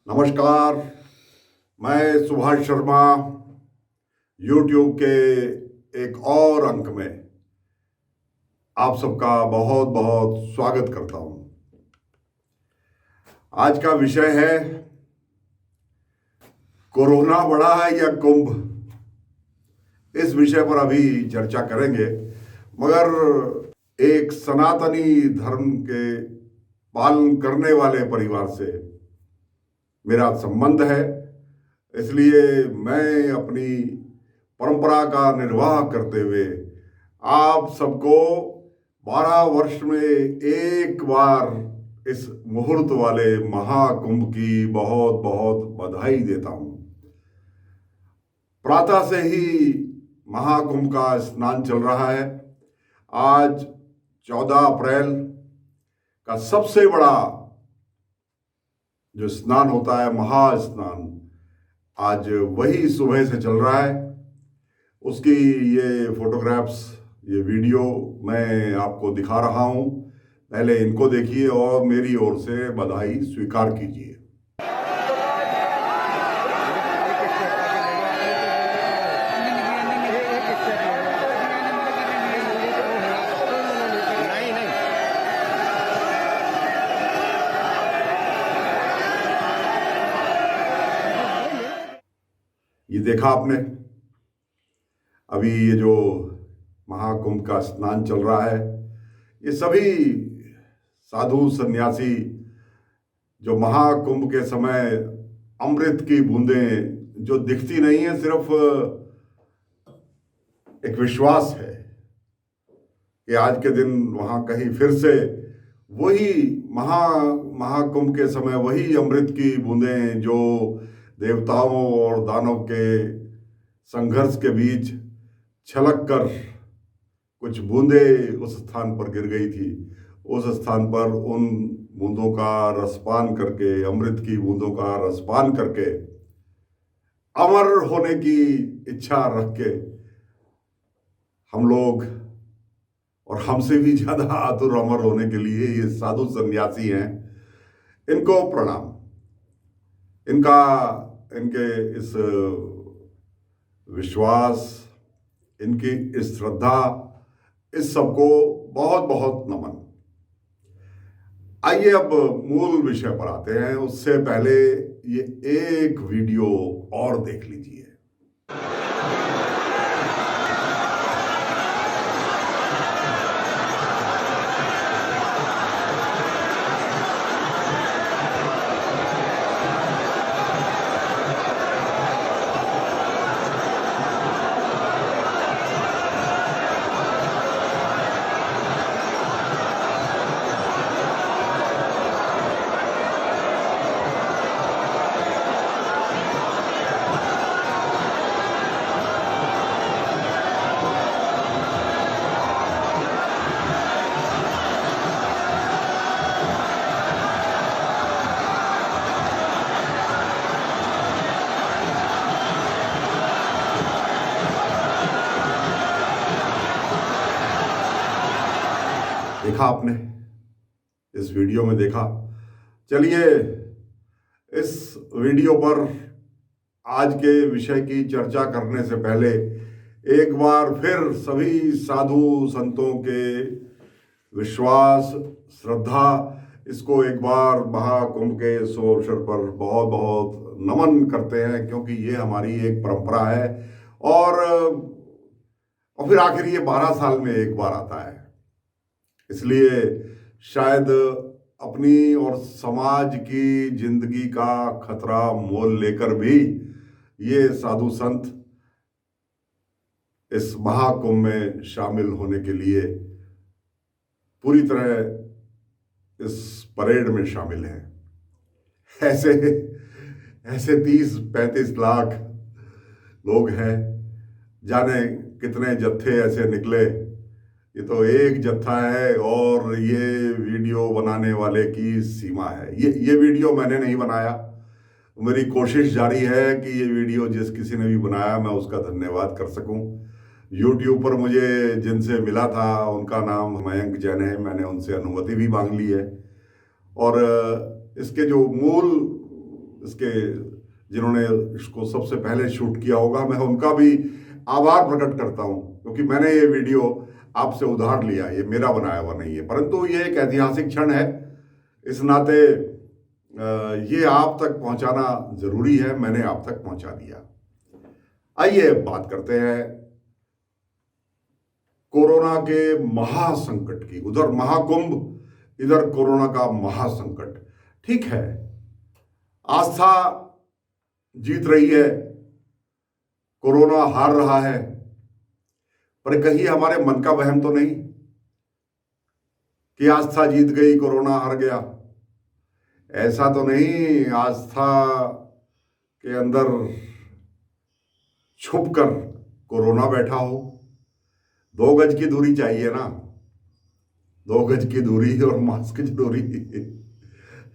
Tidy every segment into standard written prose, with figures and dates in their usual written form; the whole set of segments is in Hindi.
नमस्कार। मैं सुभाष शर्मा YouTube के एक और अंक में आप सबका बहुत बहुत स्वागत करता हूं। आज का विषय है कोरोना बड़ा है या कुंभ। इस विषय पर अभी चर्चा करेंगे, मगर एक सनातनी धर्म के पालन करने वाले परिवार से मेरा संबंध है, इसलिए मैं अपनी परंपरा का निर्वाह करते हुए आप सबको 12 वर्ष में एक बार इस मुहूर्त वाले महाकुंभ की बहुत बहुत बधाई देता हूं। प्रातः से ही महाकुंभ का स्नान चल रहा है। आज 14 अप्रैल का सबसे बड़ा जो स्नान होता है, महास्नान, आज वही सुबह से चल रहा है। उसकी ये फोटोग्राफ्स, ये वीडियो मैं आपको दिखा रहा हूं। पहले इनको देखिए और मेरी ओर से बधाई स्वीकार कीजिए। ये देखा आपने, अभी ये जो महाकुंभ का स्नान चल रहा है, ये सभी साधु सन्यासी जो महाकुंभ के समय अमृत की बूंदें जो दिखती नहीं है, सिर्फ एक विश्वास है कि आज के दिन वहां कहीं फिर से वही महाकुंभ के समय वही अमृत की बूंदें जो देवताओं और दानव के संघर्ष के बीच छलक कर कुछ बूंदें उस स्थान पर गिर गई थी, उस स्थान पर उन बूंदों का रसपान करके, अमृत की बूंदों का रसपान करके अमर होने की इच्छा रख के हम लोग, और हमसे भी ज्यादा आतुर अमर होने के लिए ये साधु सन्यासी हैं, इनको प्रणाम। इनके इस विश्वास, इनकी इस श्रद्धा, इस सबको बहुत बहुत नमन। आइए अब मूल विषय पर आते हैं। उससे पहले ये एक वीडियो और देख लीजिए। देखा आपने, इस वीडियो में देखा। चलिए इस वीडियो पर आज के विषय की चर्चा करने से पहले एक बार फिर सभी साधु संतों के विश्वास, श्रद्धा, इसको एक बार महाकुंभ के इस अवसर पर बहुत बहुत नमन करते हैं, क्योंकि ये हमारी एक परंपरा है। और फिर आखिर ये 12 साल में एक बार आता है, इसलिए शायद अपनी और समाज की जिंदगी का खतरा मोल लेकर भी ये साधु संत इस महाकुंभ में शामिल होने के लिए पूरी तरह इस परेड में शामिल हैं। ऐसे 30-35 लाख लोग हैं, जाने कितने जत्थे ऐसे निकले। ये तो एक जत्था है और ये वीडियो बनाने वाले की सीमा है। ये वीडियो मैंने नहीं बनाया, मेरी कोशिश जारी है कि ये वीडियो जिस किसी ने भी बनाया मैं उसका धन्यवाद कर सकूं। YouTube पर मुझे जिनसे मिला था उनका नाम मयंक जैन है, मैंने उनसे अनुमति भी मांग ली है। और इसके जो मूल इसके जिन्होंने इसको सबसे पहले शूट किया होगा, मैं उनका भी आभार प्रकट करता हूं, क्योंकि मैंने ये वीडियो आपसे उधार लिया, ये मेरा बनाया हुआ नहीं है, परंतु ये एक ऐतिहासिक क्षण है। इस नाते ये आप तक पहुंचाना जरूरी है, मैंने आप तक पहुंचा दिया। आइए बात करते हैं कोरोना के महासंकट की। उधर महाकुंभ, इधर कोरोना का महासंकट। ठीक है, आस्था जीत रही है, कोरोना हार रहा है, पर कहीं हमारे मन का वहम तो नहीं कि आस्था जीत गई, कोरोना हार गया। ऐसा तो नहीं, आस्था के अंदर छुपकर कोरोना बैठा हो। 2 गज की दूरी चाहिए ना, 2 गज की दूरी और मास्क जरूरी,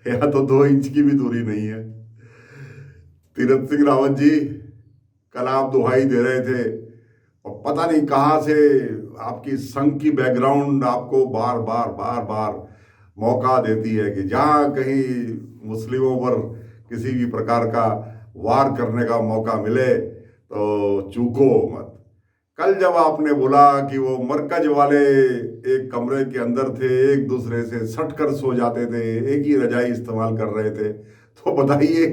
या तो 2 इंच की भी दूरी नहीं है। तीरथ सिंह रावत जी, कल आप दुहाई दे रहे थे और पता नहीं कहां से आपकी संघ की बैकग्राउंड आपको बार बार बार बार मौका देती है कि जहां कहीं मुस्लिमों पर किसी भी प्रकार का वार करने का मौका मिले तो चूको मत। कल जब आपने बोला कि वो मरकज वाले एक कमरे के अंदर थे, एक दूसरे से सटकर सो जाते थे, एक ही रजाई इस्तेमाल कर रहे थे, तो बताइए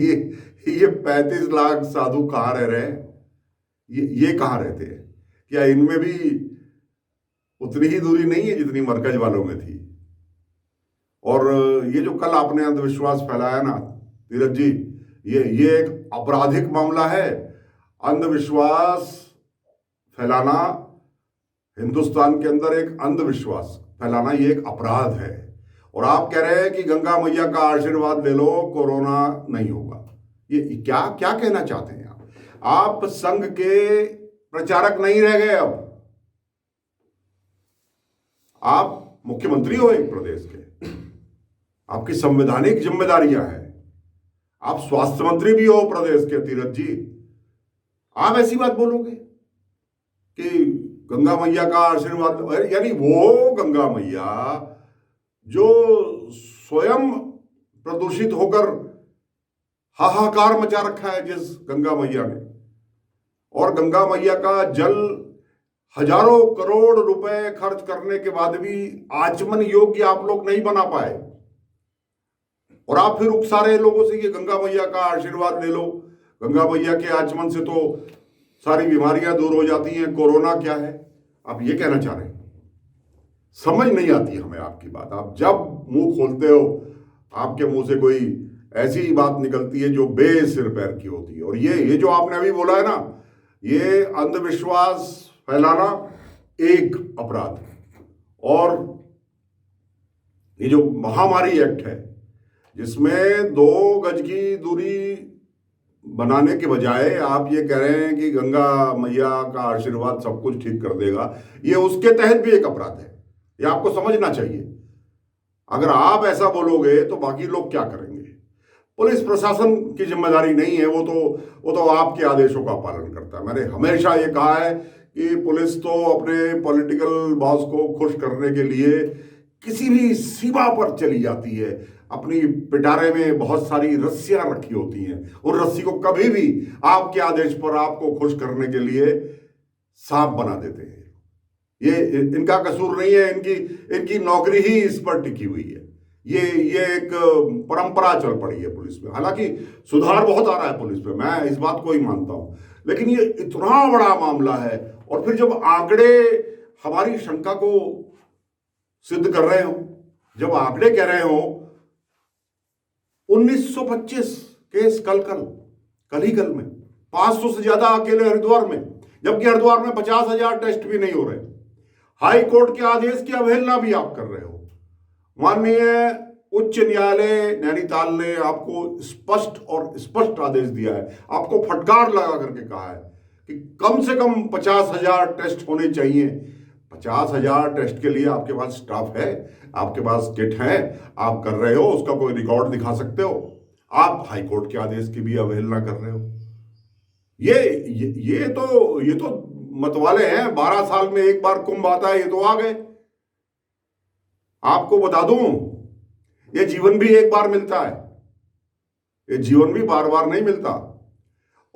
ये 35 लाख साधु कहाँ रह रहे हैं? ये कहाँ रहते हैं? क्या इनमें भी उतनी ही दूरी नहीं है जितनी मरकज वालों में थी? और ये जो कल आपने अंधविश्वास फैलाया ना तीरथ जी, ये एक आपराधिक मामला है। अंधविश्वास फैलाना, हिंदुस्तान के अंदर एक अंधविश्वास फैलाना, ये एक अपराध है। और आप कह रहे हैं कि गंगा मैया का आशीर्वाद ले लो, कोरोना नहीं होगा। ये क्या क्या कहना चाहते हैं आप संघ के प्रचारक नहीं रह गए। अब आप मुख्यमंत्री हो एक प्रदेश के, आपकी संवैधानिक जिम्मेदारियां हैं, आप स्वास्थ्य मंत्री भी हो प्रदेश के तीरथ जी। आप ऐसी बात बोलोगे कि गंगा मैया का आशीर्वाद, यानी वो गंगा मैया जो स्वयं प्रदूषित होकर हाहाकार मचा रखा है जिस गंगा मैया ने, और गंगा मैया का जल हजारों करोड़ रुपए खर्च करने के बाद भी आचमन योग्य आप लोग नहीं बना पाए, और आप फिर उकसा रहे लोगों से कि गंगा मैया का आशीर्वाद ले लो, गंगा मैया के आचमन से तो सारी बीमारियां दूर हो जाती हैं, कोरोना क्या है? आप ये कहना चाह रहे हैं? समझ नहीं आती हमें आपकी बात। आप जब मुंह खोलते हो, आपके मुंह से कोई ऐसी बात निकलती है जो बेसिर पैर की होती है। और ये जो आपने अभी बोला है ना, ये अंधविश्वास फैलाना एक अपराध है। और ये जो महामारी एक्ट है, जिसमें 2 गज की दूरी बनाने के बजाय आप ये कह रहे हैं कि गंगा मैया का आशीर्वाद सब कुछ ठीक कर देगा, ये उसके तहत भी एक अपराध है। ये आपको समझना चाहिए। अगर आप ऐसा बोलोगे तो बाकी लोग क्या करेंगे? पुलिस प्रशासन की जिम्मेदारी नहीं है, वो तो आपके आदेशों का पालन करता है। मैंने हमेशा ये कहा है कि पुलिस तो अपने पॉलिटिकल बॉस को खुश करने के लिए किसी भी सीमा पर चली जाती है। अपनी पिटारे में बहुत सारी रस्सियां रखी होती हैं, उन रस्सी को कभी भी आपके आदेश पर आपको खुश करने के लिए सांप बना देते हैं। ये इनका कसूर नहीं है, इनकी नौकरी ही इस पर टिकी हुई है। ये एक परंपरा चल पड़ी है पुलिस में। हालांकि सुधार बहुत आ रहा है पुलिस में, मैं इस बात को ही मानता हूं, लेकिन ये इतना बड़ा मामला है। और फिर जब आंकड़े हमारी शंका को सिद्ध कर रहे हो, जब आंकड़े कह रहे हो 1925 केस कल ही में 500 से ज्यादा अकेले हरिद्वार में, जबकि हरिद्वार में 50,000 टेस्ट भी नहीं हो रहे। हाई कोर्ट के आदेश की अवहेलना भी आप कर रहे हो। माननीय उच्च न्यायालय नैनीताल ने आपको स्पष्ट आदेश दिया है, आपको फटकार लगा करके कहा है कि कम से कम 50,000 टेस्ट होने चाहिए। 50,000 टेस्ट के लिए आपके पास स्टाफ है, आपके पास किट है, आप कर रहे हो, उसका कोई रिकॉर्ड दिखा सकते हो? आप हाईकोर्ट के आदेश की भी अवहेलना कर रहे हो। ये तो मतवाले हैं। 12 साल में एक बार कुंभ आता है, ये तो आ गए। आपको बता दूं, ये जीवन भी एक बार मिलता है, ये जीवन भी बार बार नहीं मिलता।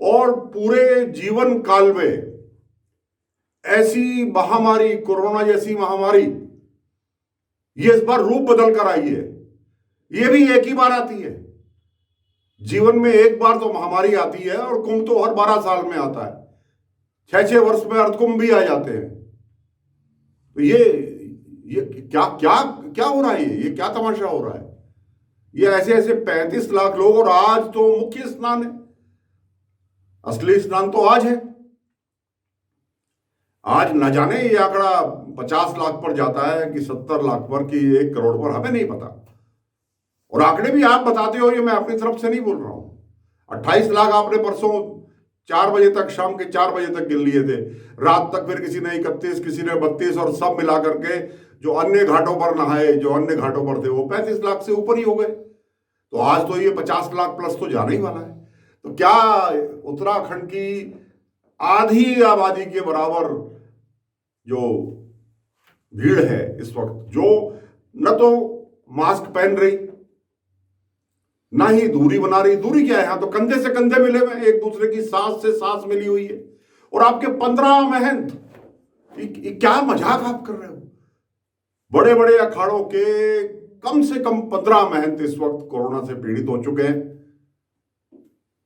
और पूरे जीवन काल में ऐसी महामारी, कोरोना जैसी महामारी, ये इस बार रूप बदल कर आई है। ये भी एक ही बार आती है जीवन में, एक बार तो महामारी आती है, और कुंभ तो हर 12 साल में आता है। 6-6 वर्ष में अर्धकुंभ भी आ जाते हैं। तो ये क्या क्या क्या हो रहा है? ये क्या तमाशा हो रहा है? ये ऐसे ऐसे 35 लाख लोग, और आज तो मुख्य स्नान है। असली स्नान तो आज है। आज न जाने ये आंकड़ा 50 लाख पर जाता है कि 70 लाख पर कि 1 करोड़ पर, हमें नहीं पता। और आंकड़े भी आप बताते हो, ये मैं अपनी तरफ से नहीं बोल रहा हूं। 28 लाख आपने परसों 4 बजे तक, शाम के 4 बजे तक गिन लिए थे। रात तक फिर किसी ने 31, किसी ने 32, और सब मिला करके जो अन्य घाटों पर नहाए, जो अन्य घाटों पर थे, वो 35 लाख से ऊपर ही हो गए। तो आज तो ये 50 लाख प्लस तो जाने ही वाला है। तो क्या उत्तराखंड की आधी आबादी के बराबर जो भीड़ है इस वक्त, जो न तो मास्क पहन रही, ना ही दूरी बना रही। दूरी क्या है? यहां तो कंधे से कंधे मिले हुए, एक दूसरे की सांस से सांस मिली हुई है। और आपके 15 महंत, क्या मजाक आप कर रहे हो? बड़े बड़े अखाड़ों के कम से कम 15 महंत इस वक्त कोरोना से पीड़ित हो चुके हैं।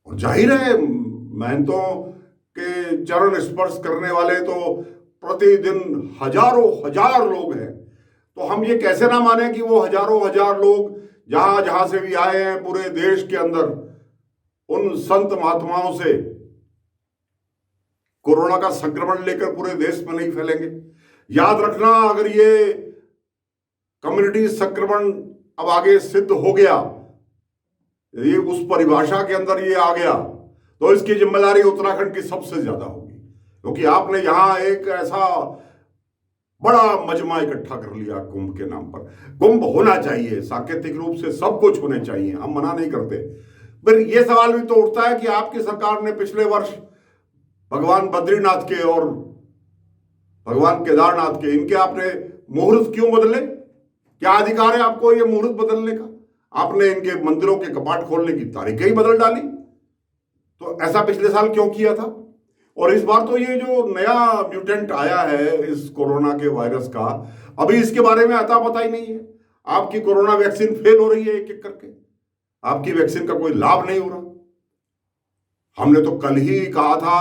और जाहिर है, महंतों के चरण स्पर्श करने वाले तो प्रतिदिन हजारों हजार लोग हैं। तो हम ये कैसे ना माने कि वो हजारों हजार लोग जहां जहां से भी आए हैं पूरे देश के अंदर, उन संत महात्माओं से कोरोना का संक्रमण लेकर पूरे देश में नहीं फैलेंगे। याद रखना, अगर ये कम्युनिटी संक्रमण अब आगे सिद्ध हो गया, ये उस परिभाषा के अंदर ये आ गया, तो इसकी जिम्मेदारी उत्तराखंड की सबसे ज्यादा होगी। क्योंकि आपने यहां एक ऐसा बड़ा मजमा इकट्ठा कर लिया कुंभ के नाम पर। कुंभ होना चाहिए, सांकेतिक रूप से सब कुछ होने चाहिए, हम मना नहीं करते। फिर ये सवाल भी तो उठता है कि आपकी सरकार ने पिछले वर्ष भगवान बद्रीनाथ के और भगवान केदारनाथ के, इनके आपने मुहूर्त क्यों बदले? क्या अधिकार है आपको ये मुहूर्त बदलने का? आपने इनके मंदिरों के कपाट खोलने की तारीखें ही बदल डाली। तो ऐसा पिछले साल क्यों किया था? और इस बार तो ये जो नया म्यूटेंट आया है इस कोरोना के वायरस का, अभी इसके बारे में अता पता ही नहीं है। आपकी कोरोना वैक्सीन फेल हो रही है एक एक करके, आपकी वैक्सीन का कोई लाभ नहीं हो रहा। हमने तो कल ही कहा था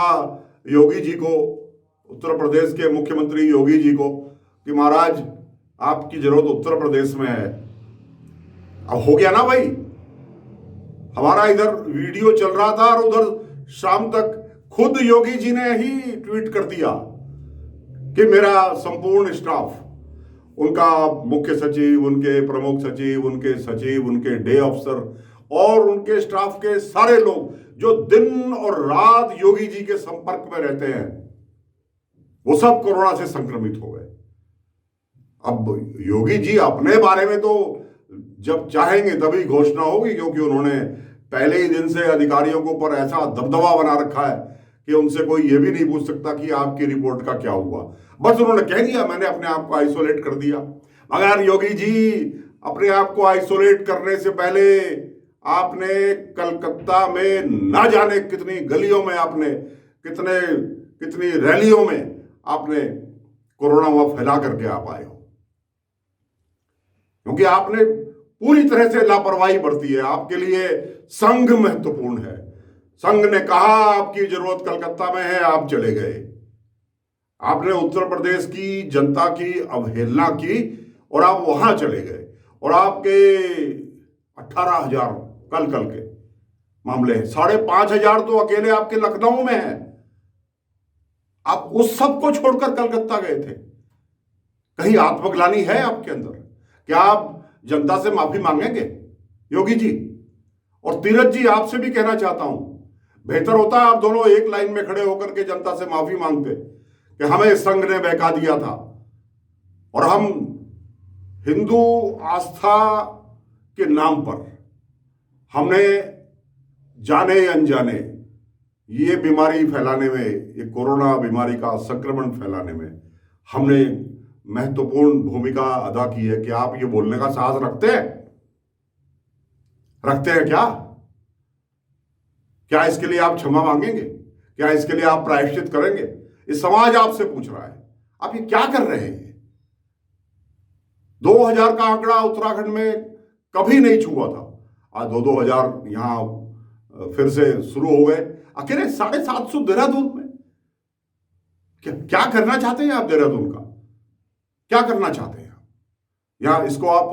योगी जी को, उत्तर प्रदेश के मुख्यमंत्री योगी जी को, कि महाराज आपकी जरूरत उत्तर प्रदेश में है। अब हो गया ना भाई, हमारा इधर वीडियो चल रहा था और उधर शाम तक खुद योगी जी ने ही ट्वीट कर दिया कि मेरा संपूर्ण स्टाफ, उनका मुख्य सचिव, उनके प्रमुख सचिव, उनके सचिव, उनके डे अफसर और उनके स्टाफ के सारे लोग जो दिन और रात योगी जी के संपर्क में रहते हैं, वो सब कोरोना से संक्रमित हो गए। अब योगी जी अपने बारे में तो जब चाहेंगे तभी घोषणा होगी, क्योंकि उन्होंने पहले ही दिन से अधिकारियों के ऊपर ऐसा दबदबा बना रखा है कि उनसे कोई ये भी नहीं पूछ सकता कि आपकी रिपोर्ट का क्या हुआ। बस उन्होंने कह दिया मैंने अपने आप को आइसोलेट कर दिया। मगर योगी जी, अपने आप को आइसोलेट करने से पहले आपने कलकत्ता में ना जाने कितनी गलियों में, आपने कितनी रैलियों में आपने कोरोना वहां फैला करके आप आए हो। क्योंकि आपने पूरी तरह से लापरवाही बरती है। आपके लिए संघ महत्वपूर्ण है। संघ ने कहा आपकी जरूरत कलकत्ता में है, आप चले गए। आपने उत्तर प्रदेश की जनता की अवहेलना की और आप वहां चले गए। और आपके 18,000 कल के मामले हैं, 5,500 तो अकेले आपके लखनऊ में है। आप उस सब को छोड़कर कलकत्ता गए थे। कहीं आत्मग्लानि है आपके अंदर? क्या आप जनता से माफी मांगेंगे योगी जी? और तीरथ जी, आपसे भी कहना चाहता हूं, बेहतर होता आप दोनों एक लाइन में खड़े होकर के जनता से माफी मांगते कि हमें संघ ने बहका दिया था और हम हिंदू आस्था के नाम पर हमने जाने अनजाने ये बीमारी फैलाने में, ये कोरोना बीमारी का संक्रमण फैलाने में हमने महत्वपूर्ण भूमिका अदा की है। कि आप ये बोलने का साहस रखते हैं क्या? क्या इसके लिए आप क्षमा मांगेंगे? क्या इसके लिए आप प्रायश्चित करेंगे? ये समाज आपसे पूछ रहा है, आप ये क्या कर रहे हैं? 2000 का आंकड़ा उत्तराखंड में कभी नहीं छुआ था, आज 2-2000 यहां फिर से शुरू हो गए। अकेले 750 देहरादून में। क्या करना चाहते हैं आप? देहरादून का क्या करना चाहते हैं? या इसको आप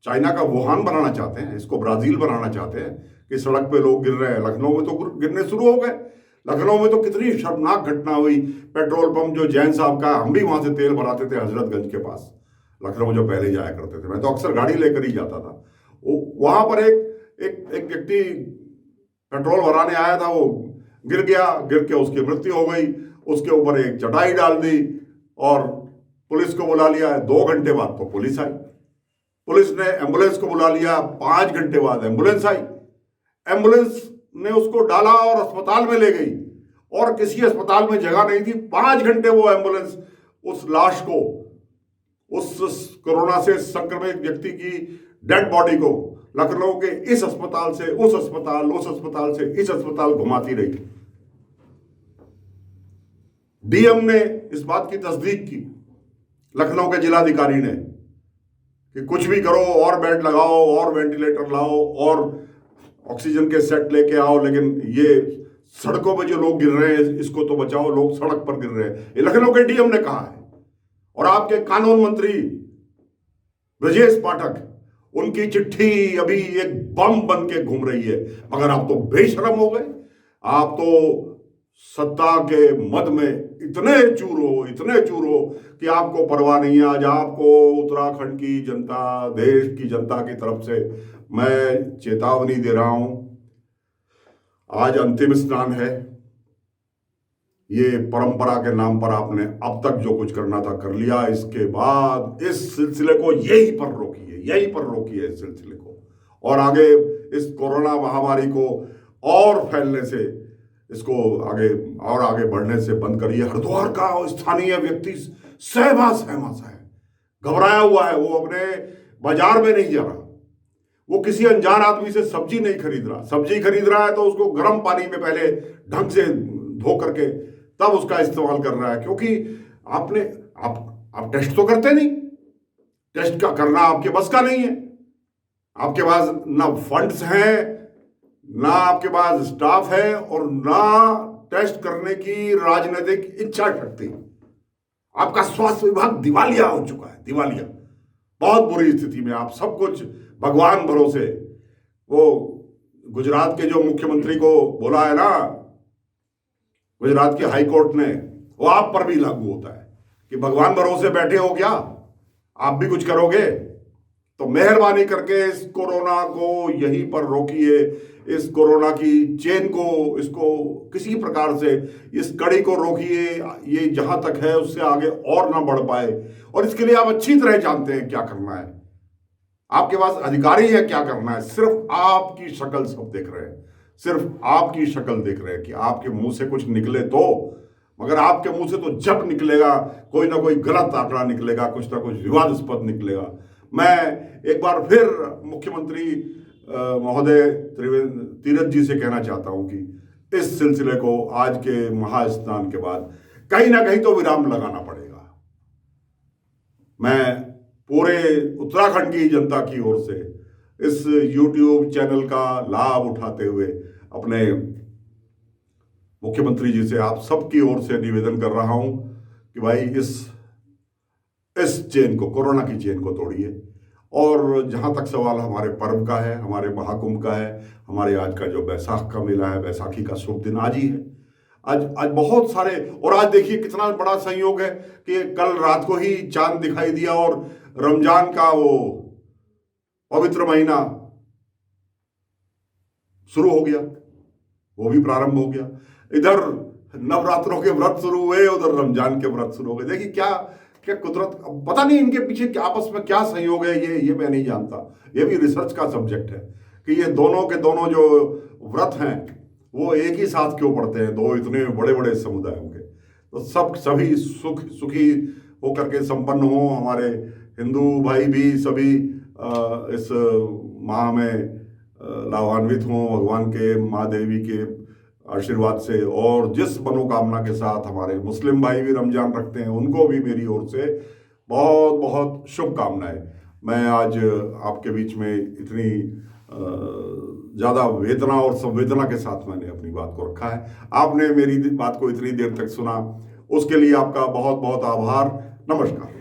चाइना का वुहान बनाना चाहते हैं? इसको ब्राजील बनाना चाहते हैं कि सड़क पे लोग गिर रहे हैं? लखनऊ में तो गिरने शुरू हो गए। लखनऊ में तो कितनी शर्मनाक घटना हुई। पेट्रोल पंप जो जैन साहब का, हम भी वहां से तेल भराते थे हजरतगंज के पास, लखनऊ जो पहले जाया करते थे, मैं तो अक्सर गाड़ी लेकर ही जाता था। वहां पर एक व्यक्ति पेट्रोल भराने आया था, वो गिर गया, गिर के उसकी मृत्यु हो गई। उसके ऊपर एक चटाई डाल दी और पुलिस को बुला लिया। 2 घंटे बाद तो पुलिस आई। पुलिस ने एम्बुलेंस को बुला लिया, 5 घंटे बाद एम्बुलेंस आई। एम्बुलेंस ने उसको डाला और अस्पताल में ले गई, और किसी अस्पताल में जगह नहीं थी। 5 घंटे वो एम्बुलेंस उस लाश को, उस कोरोना से संक्रमित व्यक्ति की डेड बॉडी को लखनऊ के इस अस्पताल से उस अस्पताल, उस अस्पताल से इस अस्पताल घुमाती रही। डीएम ने इस बात की तस्दीक की, लखनऊ के जिलाधिकारी ने, कि कुछ भी करो, और बेड लगाओ, और वेंटिलेटर लाओ, और ऑक्सीजन के सेट लेके आओ, लेकिन ये सड़कों पे जो लोग गिर रहे हैं इसको तो बचाओ, लोग सड़क पर गिर रहे हैं। ये लखनऊ के डीएम ने कहा है। और आपके कानून मंत्री ब्रजेश पाठक, उनकी चिट्ठी अभी एक बम बन के घूम रही है। मगर आप तो बेशरम हो गए। आप तो सत्ता के मद में इतने चूर हो कि आपको परवाह नहीं है। आज आपको उत्तराखंड की जनता, देश की जनता की तरफ से मैं चेतावनी दे रहा हूं। आज अंतिम स्नान है। ये परंपरा के नाम पर आपने अब तक जो कुछ करना था कर लिया। इसके बाद इस सिलसिले को यहीं पर रोकिए इस सिलसिले को, और आगे इस कोरोना महामारी को और फैलने से, इसको आगे बढ़ने से बंद करिए। हरिद्वार का स्थानीय व्यक्ति सहमा सा है, घबराया हुआ है। वो अपने बाजार में नहीं जा रहा, वो किसी अनजान आदमी से सब्जी नहीं खरीद रहा। सब्जी खरीद रहा है तो उसको गर्म पानी में पहले ढंग से धो करके तब उसका इस्तेमाल कर रहा है, क्योंकि आप टेस्ट तो करते नहीं। टेस्ट का करना आपके बस का नहीं है। आपके पास ना फंड्स हैं, ना आपके पास स्टाफ है, और ना टेस्ट करने की राजनीतिक इच्छा शक्ति। आपका स्वास्थ्य विभाग दिवालिया हो चुका है, दिवालिया। बहुत बुरी स्थिति में आप सब कुछ भगवान भरोसे। वो गुजरात के जो मुख्यमंत्री को बोला है ना, गुजरात की हाई कोर्ट ने, वो आप पर भी लागू होता है कि भगवान भरोसे बैठे हो क्या, आप भी कुछ करोगे? तो मेहरबानी करके इस कोरोना को यहीं पर रोकिए। इस कोरोना की चेन को, इसको किसी प्रकार से, इस कड़ी को रोकिए। ये जहां तक है उससे आगे और ना बढ़ पाए। और इसके लिए आप अच्छी तरह जानते हैं क्या करना है। आपके पास अधिकारी है क्या करना है। सिर्फ आपकी शक्ल सब देख रहे हैं, सिर्फ आपकी शक्ल देख रहे हैं कि आपके मुंह से कुछ निकले तो। मगर आपके मुंह से तो जब निकलेगा कोई ना कोई गलत आंकड़ा निकलेगा, कुछ ना कुछ विवादास्पद निकलेगा। मैं एक बार फिर मुख्यमंत्री महोदय तीरथ जी से कहना चाहता हूं कि इस सिलसिले को आज के महास्नान के बाद कहीं ना कहीं तो विराम लगाना पड़ेगा। मैं पूरे उत्तराखंड की जनता की ओर से इस YouTube चैनल का लाभ उठाते हुए अपने मुख्यमंत्री जी से, आप सबकी ओर से निवेदन कर रहा हूं कि भाई इस चेन को, कोरोना की चेन को तोड़िए। और जहां तक सवाल हमारे पर्व का है, हमारे महाकुंभ का है, हमारे आज का जो बैसाख का मेला है, बैसाखी का शुभ दिन आज ही है। आज बहुत सारे, और आज देखिए कितना बड़ा संयोग है कि कल रात को ही चांद दिखाई दिया और रमजान का वो पवित्र महीना शुरू हो गया, वो भी प्रारंभ हो गया। इधर नवरात्रों के व्रत शुरू हुए, उधर रमजान के व्रत शुरू हो गए। देखिए क्या क्या कुदरत, पता नहीं इनके पीछे क्या आपस में क्या संयोग है, ये मैं नहीं जानता। ये भी रिसर्च का सब्जेक्ट है कि ये दोनों के दोनों जो व्रत हैं वो एक ही साथ क्यों पड़ते हैं, दो इतने बड़े बड़े समुदायों के। तो सभी सुखी होकर के संपन्न हो। हमारे हिंदू भाई भी सभी इस माह में लाभान्वित हों भगवान के, माँ देवी के आशीर्वाद से। और जिस मनोकामना के साथ हमारे मुस्लिम भाई भी रमजान रखते हैं, उनको भी मेरी ओर से बहुत बहुत शुभकामनाएं। मैं आज आपके बीच में इतनी ज़्यादा वेदना और संवेदना के साथ मैंने अपनी बात को रखा है। आपने मेरी बात को इतनी देर तक सुना, उसके लिए आपका बहुत बहुत आभार। नमस्कार।